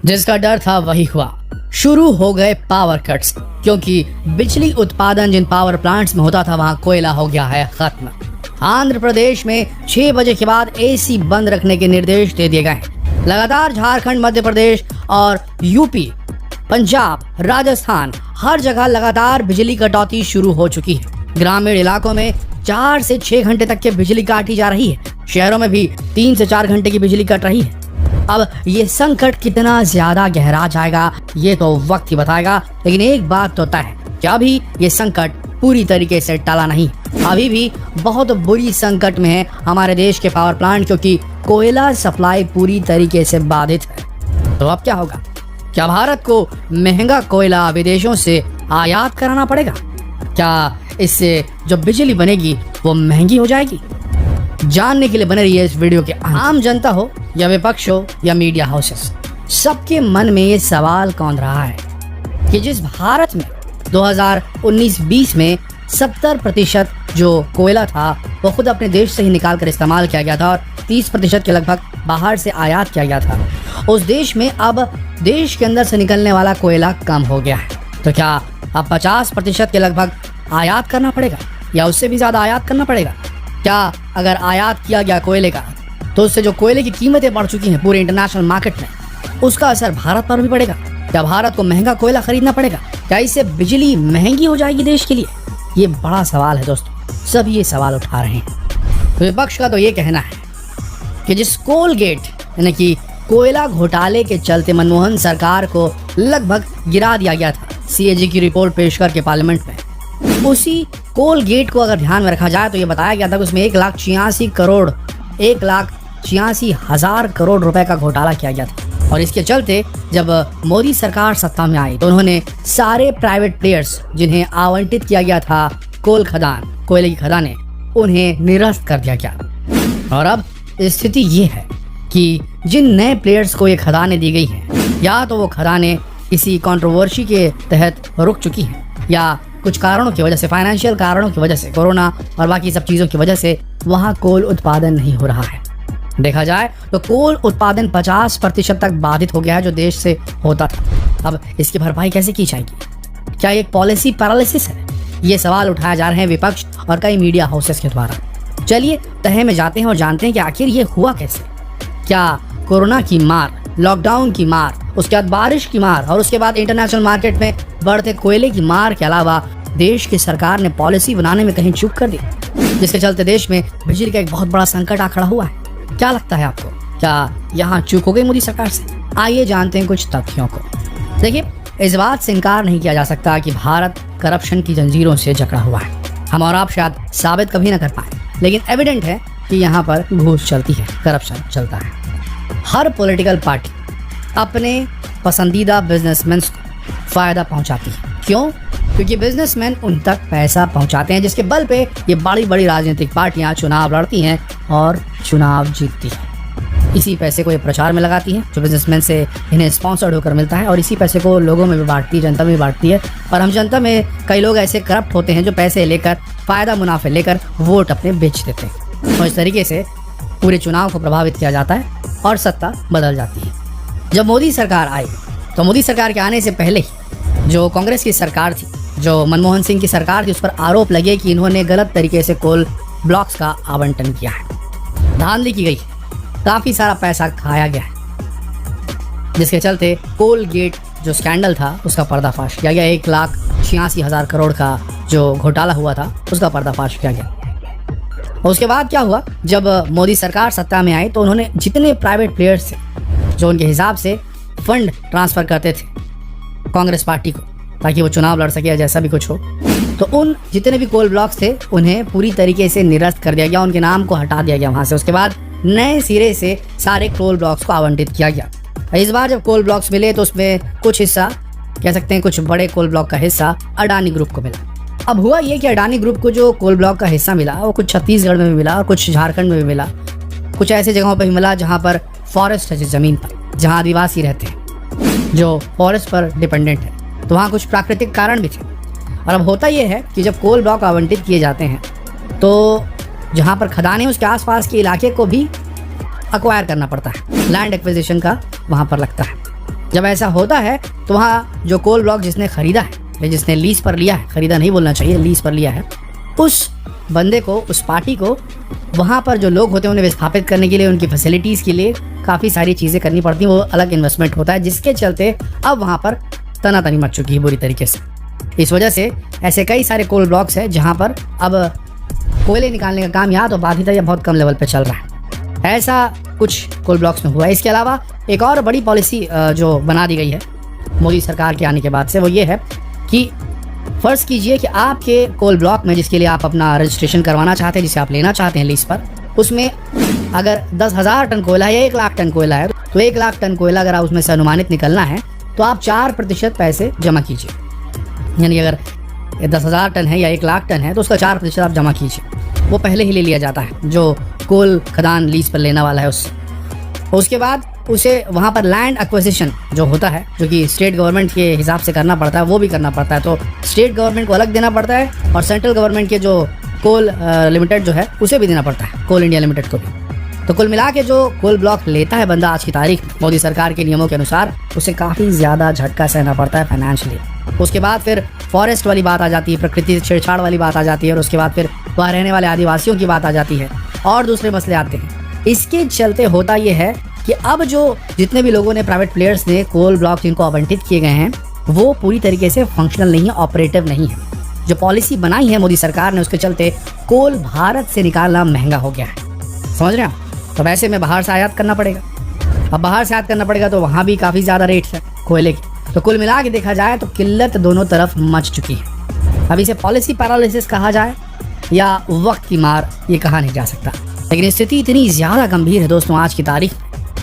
जिसका डर था वही हुआ। शुरू हो गए पावर कट्स, क्योंकि बिजली उत्पादन जिन पावर प्लांट्स में होता था वहां कोयला हो गया है खत्म। आंध्र प्रदेश में 6 बजे के बाद एसी बंद रखने के निर्देश दे दिए गए। लगातार झारखंड, मध्य प्रदेश और यूपी, पंजाब, राजस्थान हर जगह लगातार बिजली कटौती शुरू हो चुकी है। ग्रामीण इलाकों में 4 से 6 घंटे तक के बिजली काटी जा रही है। शहरों में भी 3 से 4 घंटे की बिजली कट रही है। अब ये संकट कितना ज्यादा गहरा जाएगा ये तो वक्त ही बताएगा, लेकिन एक बात तो तय है कि अभी ये संकट पूरी तरीके से टला नहीं। अभी भी बहुत बुरी संकट में है हमारे देश के पावर प्लांट, क्योंकि कोयला सप्लाई पूरी तरीके से बाधित है। तो अब क्या होगा? क्या भारत को महंगा कोयला विदेशों से आयात कराना पड़ेगा? क्या इससे जो बिजली बनेगी वो महंगी हो जाएगी? जानने के लिए बने रहिए इस वीडियो के। आम जनता हो या विपक्ष हो या मीडिया हाउसेस, सबके मन में ये सवाल कौन रहा है कि जिस भारत में 2019-20 में 70% जो कोयला था वो खुद अपने देश से ही निकाल कर इस्तेमाल किया गया था और 30% के लगभग बाहर से आयात किया गया था, उस देश में अब देश के अंदर से निकलने वाला कोयला कम हो गया है। तो क्या अब 50% के लगभग आयात करना पड़ेगा या उससे भी ज्यादा आयात करना पड़ेगा? क्या अगर आयात किया गया कोयले का तो उससे जो कोयले की कीमतें बढ़ चुकी हैं पूरे इंटरनेशनल मार्केट में, उसका असर भारत पर भी पड़ेगा? क्या भारत को महंगा कोयला खरीदना पड़ेगा? क्या इससे बिजली महंगी हो जाएगी देश के लिए? ये बड़ा सवाल है दोस्तों, सब ये सवाल उठा रहे हैं। विपक्ष का तो ये कहना है कि जिस कोलगेट यानी कि कोयला घोटाले के चलते मनमोहन सरकार को लगभग गिरा दिया गया था CAG की रिपोर्ट पेश करके पार्लियामेंट में, उसी कोलगेट को अगर ध्यान में रखा जाए तो ये बताया गया था कि उसमें 1,86,000 करोड़ रुपए का घोटाला किया गया था। और इसके चलते जब मोदी सरकार सत्ता में आई तो उन्होंने सारे प्राइवेट प्लेयर्स जिन्हें आवंटित किया गया था कोयले की खदानें, उन्हें निरस्त कर दिया गया। और अब स्थिति ये है कि जिन नए प्लेयर्स को ये खदानें दी गई हैं, या तो वो खदानें किसी कंट्रोवर्सी के तहत रुक चुकी हैं या कुछ कारणों की वजह से, फाइनेंशियल कारणों की वजह से, कोरोना और बाकी सब चीज़ों की वजह से वहाँ कोल उत्पादन नहीं हो रहा है। देखा जाए तो कोल उत्पादन 50% तक बाधित हो गया है जो देश से होता था। अब इसकी भरपाई कैसे की जाएगी? क्या एक पॉलिसी पैरालिसिस है? ये सवाल उठाया जा रहे हैं विपक्ष और कई मीडिया हाउसेस के द्वारा। चलिए तहे में जाते हैं और जानते हैं कि आखिर ये हुआ कैसे। क्या कोरोना की मार, लॉकडाउन की मार, उसके बाद बारिश की मार और उसके बाद इंटरनेशनल मार्केट में बढ़ते कोयले की मार के अलावा देश की सरकार ने पॉलिसी बनाने में कहीं चूक कर दी, जिसके चलते देश में बिजली का एक बहुत बड़ा संकट आ खड़ा हुआ है? क्या लगता है आपको? क्या यहाँ चूक हो गई मोदी सरकार से? आइए जानते हैं कुछ तथ्यों को। देखिए, इस बात से इनकार नहीं किया जा सकता कि भारत करप्शन की जंजीरों से जकड़ा हुआ है। हम और आप शायद साबित कभी ना कर पाए, लेकिन एविडेंट है कि यहाँ पर घूस चलती है, करप्शन चलता है। हर पॉलिटिकल पार्टी अपने पसंदीदा बिजनेसमैन को फायदा पहुंचाती है। क्यों? क्योंकि बिजनेसमैन उन तक पैसा पहुंचाते हैं, जिसके बल पे ये बड़ी बड़ी राजनीतिक पार्टियां चुनाव लड़ती हैं और चुनाव जीतती हैं। इसी पैसे को ये प्रचार में लगाती हैं जो बिजनेसमैन से इन्हें स्पॉन्सर्ड होकर मिलता है, और इसी पैसे को लोगों में भी बांटती है, जनता में भी बांटती है। और हम जनता में कई लोग ऐसे करप्ट होते हैं जो पैसे लेकर, फायदा मुनाफे लेकर वोट अपने बेच देते हैं, और इस तरीके से पूरे चुनाव को प्रभावित किया जाता है और सत्ता बदल जाती है। जब मोदी सरकार आई तो मोदी सरकार के आने से पहले ही जो कांग्रेस की सरकार थी, जो मनमोहन सिंह की सरकार थी, उस पर आरोप लगे कि इन्होंने गलत तरीके से कोल ब्लॉक्स का आवंटन किया है, धांधली की गई, काफ़ी सारा पैसा खाया गया है, जिसके चलते कोलगेट जो स्कैंडल था उसका पर्दाफाश किया गया। 1,86,000 करोड़ का जो घोटाला हुआ था उसका पर्दाफाश किया गया। और उसके बाद क्या हुआ, जब मोदी सरकार सत्ता में आई तो उन्होंने जितने प्राइवेट प्लेयर्स थे जो उनके हिसाब से फंड ट्रांसफ़र करते थे कांग्रेस पार्टी को ताकि वो चुनाव लड़ सके या जैसा भी कुछ हो, तो उन जितने भी कोल ब्लॉक्स थे उन्हें पूरी तरीके से निरस्त कर दिया गया, उनके नाम को हटा दिया गया वहाँ से। उसके बाद नए सिरे से सारे कोल ब्लॉक्स को आवंटित किया गया। इस बार जब कोल ब्लॉक्स मिले तो उसमें कुछ हिस्सा, कह सकते हैं कुछ बड़े कोल ब्लॉक का हिस्सा अडानी ग्रुप को मिला। अब हुआ ये कि अडानी ग्रुप को जो कोल ब्लॉक का हिस्सा मिला वो कुछ छत्तीसगढ़ में भी मिला और कुछ झारखंड में भी मिला, कुछ ऐसे जगहों पर भी मिला जहाँ पर फॉरेस्ट है, ज़मीन पर जहाँ आदिवासी रहते हैं, जो फॉरेस्ट पर डिपेंडेंट है, तो वहाँ कुछ प्राकृतिक कारण भी थे। और अब होता यह है कि जब कोल ब्लॉक आवंटित किए जाते हैं तो जहाँ पर खदानें उसके आसपास के इलाके को भी अक्वायर करना पड़ता है, लैंड एक्विजिशन का वहाँ पर लगता है। जब ऐसा होता है तो वहाँ जो कोल ब्लॉक जिसने खरीदा है या जिसने लीज पर लिया है, खरीदा नहीं बोलना चाहिए, लीज पर लिया है, उस बंदे को, उस पार्टी को वहाँ पर जो लोग होते हैं उन्हें विस्थापित करने के लिए, उनकी फैसिलिटीज़ के लिए काफ़ी सारी चीज़ें करनी पड़ती हैं। वो अलग इन्वेस्टमेंट होता है, जिसके चलते अब वहाँ पर तनातनी मच चुकी है बुरी तरीके से। इस वजह से ऐसे कई सारे कोल ब्लॉक्स हैं जहाँ पर अब कोयले निकालने का काम यहाँ तो बाधित है या बहुत कम लेवल पर चल रहा है। ऐसा कुछ कोल ब्लॉक्स में हुआ है। इसके अलावा एक और बड़ी पॉलिसी जो बना दी गई है मोदी सरकार के आने के बाद से, वो ये है कि फ़र्ज़ कीजिए कि आपके कोल ब्लॉक में जिसके लिए आप अपना रजिस्ट्रेशन करवाना चाहते हैं, जिसे आप लेना चाहते हैं लीज पर, उसमें अगर 10,000 टन कोयला है या 1 लाख टन कोयला है, तो 1 लाख टन कोयला अगर उसमें से अनुमानित निकलना है तो आप 4% पैसे जमा कीजिए। यानी अगर 10,000 टन है या 1 लाख टन है तो उसका 4% आप जमा कीजिए। वो पहले ही ले लिया जाता है जो कोल खदान लीज पर लेने वाला है उससे। उसके बाद उसे वहाँ पर लैंड एक्विजिशन जो होता है, जो कि स्टेट गवर्नमेंट के हिसाब से करना पड़ता है, वो भी करना पड़ता है। तो स्टेट गवर्नमेंट को अलग देना पड़ता है और सेंट्रल गवर्नमेंट के जो कोल लिमिटेड जो है उसे भी देना पड़ता है, कोल इंडिया लिमिटेड को भी। तो कुल मिला के जो कोल ब्लॉक लेता है बंदा आज की तारीख मोदी सरकार के नियमों के अनुसार, उसे काफ़ी ज़्यादा झटका सहना पड़ता है फाइनेंशियली। उसके बाद फिर फॉरेस्ट वाली बात आ जाती है, प्रकृति से छेड़छाड़ वाली बात आ जाती है, और उसके बाद फिर वहाँ रहने वाले आदिवासियों की बात आ जाती है और दूसरे मसले आते हैं। इसके चलते होता ये है कि अब जो जितने भी लोगों ने, प्राइवेट प्लेयर्स ने कोल ब्लॉक जिनको आवंटित किए गए हैं, वो पूरी तरीके से फंक्शनल नहीं है, ऑपरेटिव नहीं है। जो पॉलिसी बनाई है मोदी सरकार ने, उसके चलते कोल भारत से निकालना महंगा हो गया है। समझ रहे हैं? तो वैसे में बाहर से आयात करना पड़ेगा। अब बाहर से आयात करना पड़ेगा तो वहाँ भी काफ़ी ज़्यादा रेट्स है कोयले की। तो कुल मिला के देखा जाए तो किल्लत दोनों तरफ मच चुकी है। अब इसे पॉलिसी पैरालिसिस कहा जाए या वक्त की मार, ये कहा नहीं जा सकता। लेकिन स्थिति इतनी ज़्यादा गंभीर है दोस्तों आज की तारीख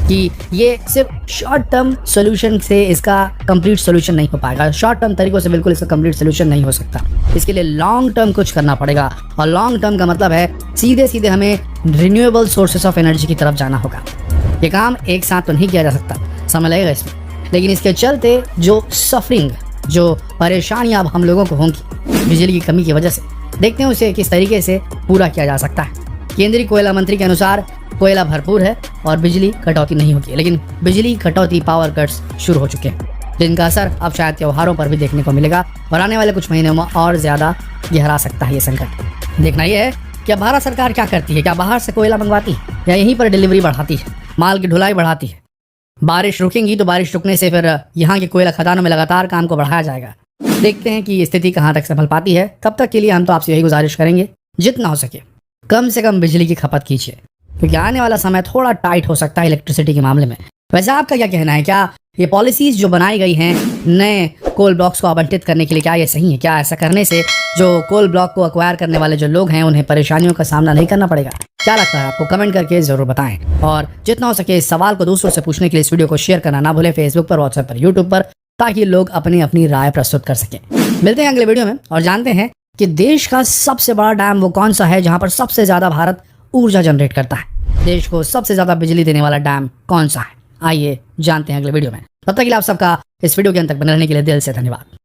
कि ये सिर्फ शॉर्ट टर्म सोल्यूशन से इसका कंप्लीट सोल्यूशन नहीं हो पाएगा। शॉर्ट टर्म तरीकों से बिल्कुल इसका कंप्लीट सोल्यूशन नहीं हो सकता। इसके लिए लॉन्ग टर्म कुछ करना पड़ेगा, और लॉन्ग टर्म का मतलब है सीधे सीधे हमें रिन्यूएबल सोर्सेस ऑफ एनर्जी की तरफ जाना होगा। ये काम एक साथ तो नहीं किया जा सकता, समय लगेगा इसमें। लेकिन इसके चलते जो सफरिंग, जो परेशानियाँ अब हम लोगों को होंगी बिजली की कमी की वजह से, देखते हैं उसे किस तरीके से पूरा किया जा सकता है। केंद्रीय कोयला मंत्री के अनुसार कोयला भरपूर है और बिजली कटौती नहीं होती है, लेकिन बिजली कटौती, पावर कट्स शुरू हो चुके हैं, जिनका असर अब शायद त्योहारों पर भी देखने को मिलेगा और आने वाले कुछ महीनों में और ज़्यादा गहरा सकता है ये संकट। देखना यह है कि भारत सरकार क्या करती है। क्या बाहर से कोयला मंगवाती है या यहीं पर डिलीवरी बढ़ाती है, माल की ढुलाई बढ़ाती है? बारिश रुकेंगी तो बारिश रुकने से फिर यहाँ के कोयला खदानों में लगातार काम को बढ़ाया जाएगा। देखते हैं कि ये स्थिति कहाँ तक संभल पाती है। तब तक के लिए हम तो आपसे यही गुजारिश करेंगे, जितना हो सके कम से कम बिजली की खपत कीजिए, क्योंकि आने वाला समय थोड़ा टाइट हो सकता है इलेक्ट्रिसिटी के मामले में। वैसे आपका क्या कहना है? क्या ये पॉलिसीज जो बनाई गई हैं नए कोल ब्लॉक्स को आवंटित करने के लिए, क्या ये सही है? क्या ऐसा करने से जो कोल ब्लॉक को एक्वायर करने वाले जो लोग हैं उन्हें परेशानियों का सामना नहीं करना पड़ेगा? क्या लगता है आपको? कमेंट करके जरूर बताएं। और जितना हो सके इस सवाल को दूसरों से पूछने के लिए इस वीडियो को शेयर करना ना भूलें, फेसबुक पर, व्हाट्सएप पर, यूट्यूब पर, ताकि लोग अपनी अपनी राय प्रस्तुत कर सकें। मिलते हैं अगले वीडियो में और जानते हैं कि देश का सबसे बड़ा डैम वो कौन सा है जहां पर सबसे ज्यादा भारत ऊर्जा जनरेट करता है। देश को सबसे ज्यादा बिजली देने वाला डैम कौन सा है, आइए जानते हैं अगले वीडियो में। तब तक के लिए आप सबका इस वीडियो के अंत तक बने रहने के लिए दिल से धन्यवाद।